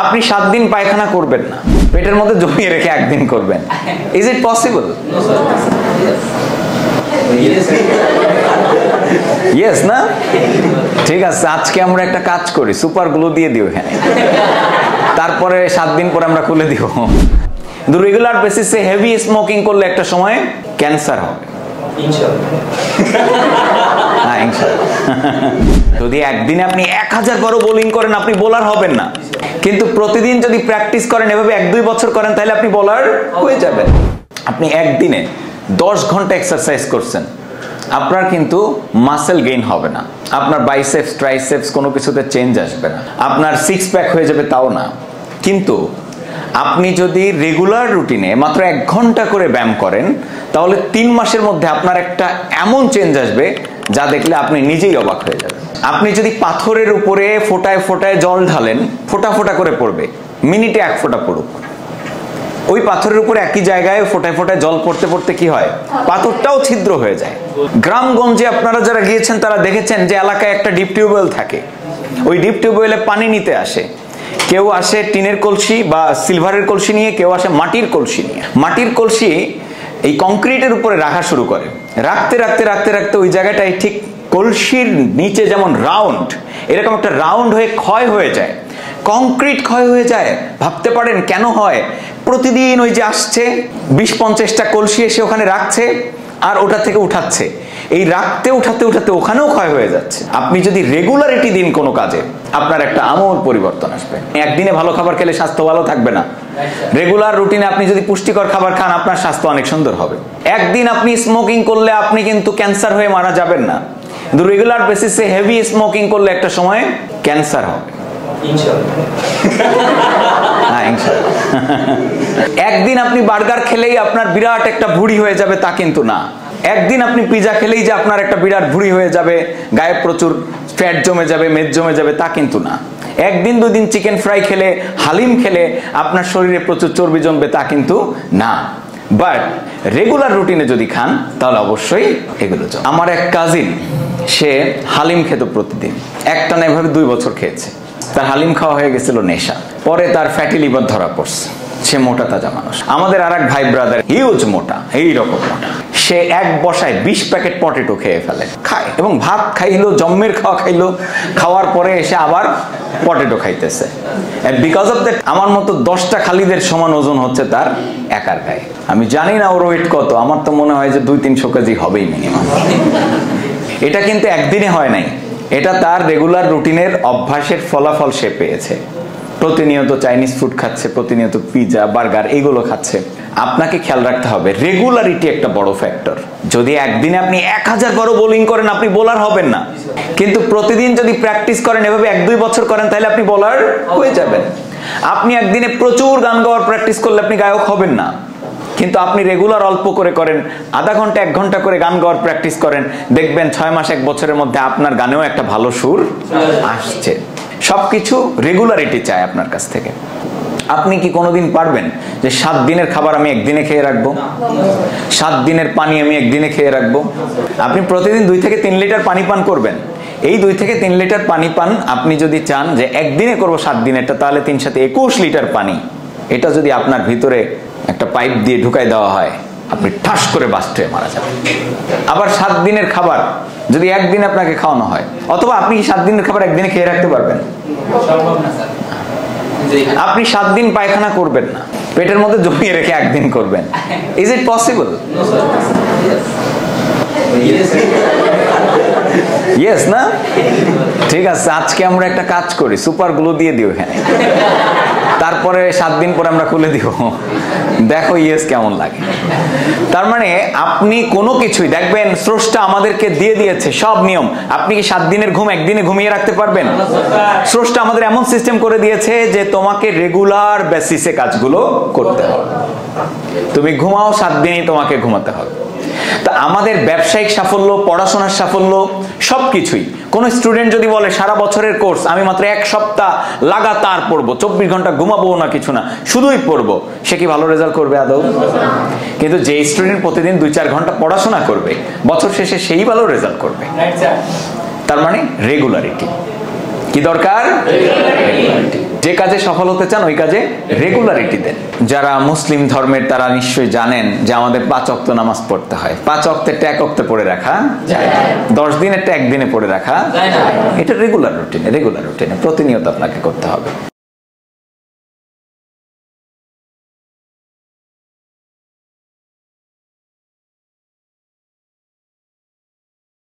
আপনি 7 দিন পায়খানা করবেন না, পেটের মধ্যে জমিয়ে রেখে একদিন করবেন। Is it possible? ইয়েস না? ঠিক আছে, আজকে আমরা একটা কাজ করি, সুপার গ্লু দিয়ে দিও এখানে, তারপরে 7 দিন পরে আমরা খুলে দিব। কিন্তু রেগুলার বেসিসে হেভি স্মোকিং করলে একটা সময় ক্যান্সার হবে। হ্যাঁ, ইনশাআল্লাহ। যদি একদিনে আপনি 1000 বারও বোলিং করেন, আপনি বোলার হবেন না। কিন্তু প্রতিদিন যদি প্র্যাকটিস করেন, এভাবে 1-2 বছর করেন, তাহলে আপনি বোলার হয়ে যাবেন। আপনি একদিনে 10 ঘন্টা এক্সারসাইজ করছেন, আপনার কিন্তু মাসেল গেইন হবে না, আপনার বাইসেপস ট্রাইসেপস কোনো কিছুতে চেঞ্জ আসবে না, আপনার 6 প্যাক হয়ে যাবে তাও না। কিন্তু আপনি যদি রেগুলার রুটিনে মাত্র 1 ঘন্টা করে ব্যায়াম করেন, তাহলে 3 মাসের মধ্যে আপনার একটা এমন চেঞ্জ আসবে যা দেখলে আপনি নিজেই অবাক হয়ে যাবেন। আপনি যদি পাথরের উপরে ফোঁটায় ফোঁটায় জল ঢালেন, ফোঁটা ফোঁটা করে পড়বে, মিনিটে 1 ফোঁটা পড়ুক। ওই পাথরের উপরে একই জায়গায় ফোঁটায় ফোঁটায় জল পড়তে পড়তে কি হয়, পাথরটাও ছিদ্র হয়ে যায়। গ্রামগঞ্জে আপনারা যারা গিয়েছেন তারা দেখেছেন যে এলাকায় একটা ডিপ টিউবওয়েল থাকে, ওই ডিপ টিউবওয়েলে পানি নিতে আসে, কেউ আসে টিনের কলসি বা সিলভারের কলসি নিয়ে, কেউ আসে মাটির কলসি নিয়ে। মাটির কলসি এই কংক্রিটের উপরে রাখা শুরু করে, রাখতে রাখতে রাখতে রাখতে ওই জায়গাটায় ঠিক কলসির নিচে যেমন রাউন্ড, এরকম একটা রাউন্ড হয়ে ক্ষয় হয়ে যায়, কংক্রিট ক্ষয় হয়ে যায়। ভাবতে পারেন কেন হয়? প্রতিদিন ওই যে আসছে 20-50টা কলসি এসে ওখানে রাখছে আর ওটা থেকে উঠাচ্ছে, এই রাখতে উঠাতে উঠাতে ওখানেও ক্ষয় হয়ে যাচ্ছে। আপনি যদি রেগুলারিটি দিন কোনো কাজে, আপনার একটা আমূল পরিবর্তন আসবে। একদিনে ভালো খাবার খেলে স্বাস্থ্য ভালো থাকবে না। রেগুলার রুটিনে আপনি যদি পুষ্টিকর খাবার খান, আপনার স্বাস্থ্য অনেক সুন্দর হবে। একদিন আপনি স্মোকিং করলে আপনি কিন্তু ক্যান্সার হয়ে মারা যাবেন না, কিন্তু রেগুলার বেসিসে হেভি স্মোকিং করলে একটা সময় ক্যান্সার হবে। হ্যাঁ, ইনশাআল্লাহ। একদিন আপনি বার্গার খেলেই আপনার বিরাট একটা ভুঁড়ি হয়ে যাবে তা কিন্তু না। একদিন আপনি পিজা খেলেই যে আপনার একটা বিরাট ভুঁড়ি হয়ে যাবে, গায়ে প্রচুর ফ্যাট জমে যাবে, মেদ জমে যাবে তা কিন্তু না। একদিন 2 দিন চিকেন ফ্রাই খেলে, হালিম খেলে আপনার শরীরে প্রচুর চর্বি জমবে তা কিন্তু না। বাট রেগুলার রুটিনে যদি খান তাহলে অবশ্যই এগুলো জমে। আমার এক কাজিন, সে হালিম খেত প্রতিদিন, একটানা এভাবে 2 বছর খেয়েছে। তার হালিম খাওয়া হয়ে গেছিল নেশা, পরে তার ফ্যাটি লিভার ধরা পড়ছে, সে মোটা তাজা মানুষ। আমাদের আর এক ভাই ব্রাদার হিউজ মোটা, এইরকম মোটা, সে এক বসায় 20 প্যাকেট পটেটো খেয়ে ফেলে, খায় এবং ভাত খাইলো, জম্মের খাওয়া খাইলো, খাওয়ার পরে এসে আবার পটেটো খাইতেছে। বিকজ অফ দ্যাট আমার মতো 10টা খালিদের সমান ওজন হচ্ছে তার একার গায়ে। আমি জানি না ওর ওয়েট কত, আমার তো মনে হয় যে 200-300 কেজি হবেই মিনিমাম। এটা কিন্তু একদিনে হয় নাই, এটা তার রেগুলার রুটিনের অভ্যাসের ফলাফল সে পেয়েছে। প্রতিনিয়ত চাইনিজ ফুড খাচ্ছে, প্রতিনিয়ত পিজা বার্গার এগুলো খাচ্ছে। আপনাকে খেয়াল রাখতে হবে, রেগুলারিটি একটা বড় ফ্যাক্টর। যদি একদিনে আপনি 1000 বারও বোলিং করেন, আপনি বোলার হবেন না। কিন্তু প্রতিদিন যদি প্র্যাকটিস করেন, এভাবে 1-2 বছর করেন, তাহলে আপনি বোলার হয়ে যাবেন। আপনি একদিনে প্রচুর গান গাওয়ার প্র্যাকটিস করলে আপনি গায়ক হবেন না। কিন্তু আপনি রেগুলার অল্প করে করেন, আধা ঘন্টা 1 ঘন্টা করে গান গাওয়ার প্র্যাকটিস করেন, দেখবেন 6 মাস 1 বছরের মধ্যে আপনার গানেও একটা ভালো সুর আসছে। সবকিছু রেগুলারিটি চাই আপনার কাছ থেকে। আপনি কি কোনোদিন পারবেন যে 7 দিনের খাবার আমি একদিনে খেয়ে রাখবো, 7 দিনের পানি আমি একদিনে খেয়ে রাখবো? আপনি প্রতিদিন 2 থেকে 3 লিটার পানি পান করবেন। এই 2 থেকে 3 লিটার পানি পান আপনি যদি চান যে একদিনে করবো 7 দিনেরটা, তাহলে 3 সাথে 21 লিটার পানি, এটা যদি আপনার ভিতরে একটা পাইপ দিয়ে ঢুকাই দেওয়া হয়, আপনি ঠাস করে বাস্ট হয়ে মারা যাবেন। আবার 7 দিনের খাবার যদি একদিনে আপনাকে খাওয়ানো হয়, অথবা আপনি 7 দিনের খাবার একদিনে খেয়ে রাখতে পারবেন? আপনি 7 দিন পায়খানা করবেন না, পেটের মধ্যে জমিয়ে রেখে একদিন করবেন। Is it possible? ইয়েস না? ঠিক আছে, আজকে আমরা একটা কাজ করি, সুপার গ্লু দিয়ে দিও এখানে, তারপরে 7 দিন পরে আমরা খুলে দিব, দেখো ইয়েস কেমন লাগে। তার মানে আপনি কোনো কিছুই দেখবেন স্রষ্টা আমাদেরকে দিয়ে দিয়েছে সব নিয়ম। আপনি কি 7 দিনের ঘুম একদিনে ঘুমিয়ে রাখতে পারবেন? স্রষ্টা আমাদের এমন সিস্টেম করে দিয়েছে যে তোমাকে রেগুলার বেসিসে কাজগুলো করতে হবে। তুমি ঘুমাও, 7 দিনই তোমাকে ঘুমাতে হবে। তা আমাদের ব্যবসায়িক সাফল্য, পড়াশোনার সাফল্য, সবকিছুই, কোন স্টুডেন্ট যদি বলে সারা বছরের কোর্স আমি মাত্র 1 সপ্তাহ লাগাতার পড়বো, 24 ঘন্টা ঘুমাবো না, কিছু না, শুধুই পড়বো, সে কি ভালো রেজাল্ট করবে আদৌ? কিন্তু যে স্টুডেন্ট প্রতিদিন 2-4 ঘন্টা পড়াশোনা করবে, বছর শেষে সেই ভালো রেজাল্ট করবে। তার মানে রেগুলারিটি। কি দরকার? যে কাজে সফল হতে চান ওই কাজে রেগুলারিটি দেন। যারা মুসলিম ধর্মের তারা নিশ্চয়ই জানেন যে আমাদের 5 ওয়াক্ত নামাজ পড়তে হয়। 5 ওয়াক্তেরটা 1 ওয়াক্তে পড়ে রাখা যায় না, 10 দিনেরটা 1 দিনে পড়ে রাখা যায় না। এটা রেগুলার রুটিনে প্রতিনিয়ত আপনাকে করতে হবে।